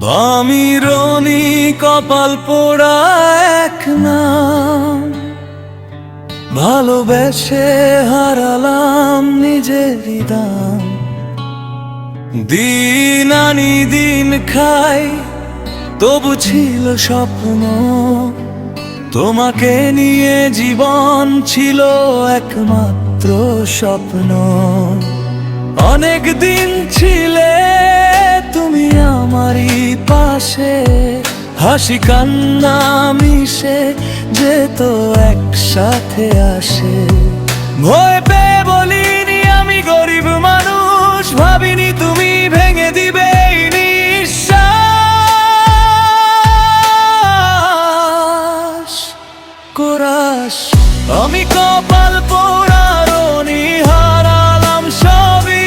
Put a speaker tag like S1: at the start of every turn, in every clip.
S1: বামিরনি কপাল পোড়া এক নাম, ভালোবেসে হারালাম নিজেরই দাম। দিন আনি দিন খাই, তবু ছিল স্বপ্ন, তোমাকে নিয়ে জীবন ছিল একমাত্র স্বপ্ন। অনেক দিন ছিলে তুমি আমারই পাশে, হাসি কান্না মিশে যেত একসাথে আসে। ভয় পেয়ে বলিনি আমি গরিব মানুষ, ভাবিনি তুমি ভেঙে দিবে এই নিঃশ্বাস। কোরাস আমি কপাল পোড়ারনি, হারালাম সবই।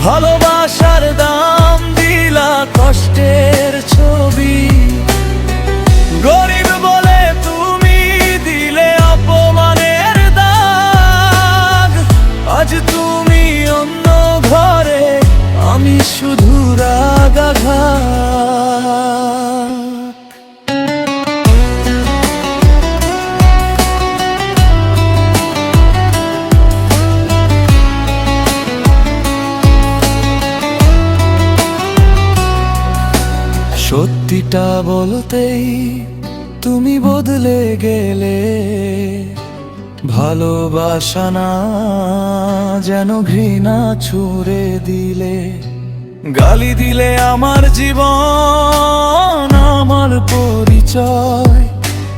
S1: ভালোবাসার দাম দিলা কষ্টের ছবি, গরিব বলে তুমি দিলে অপমানের দাগ। আজ তুমি অন্য ঘরে, আমি শুধু রাগাঘাত। সত্যিটা বলতেই তুমি বদলে গেলে, ভালোবাসা না যেন ঘৃণা ছুঁড়ে দিলে। গালি দিলে আমার জীবন, আমার পরিচয়,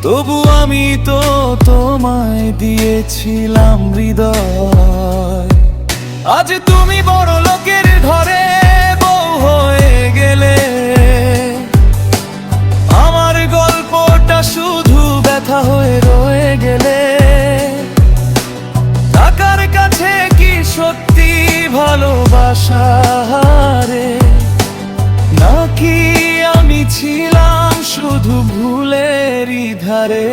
S1: তবু আমি তো তোমায় দিয়েছিলাম হৃদয়। আজ তুমি বড় লোকের ঘরে বউ হয়ে গেলে, আমার গল্পটা শুধু ব্যথা হয়ে রয়ে গেলে। টাকার কাছে কি সত্যি ভালোবাসা হারে, নাকি আমি ছিলাম শুধু ভুলেরই ধারে।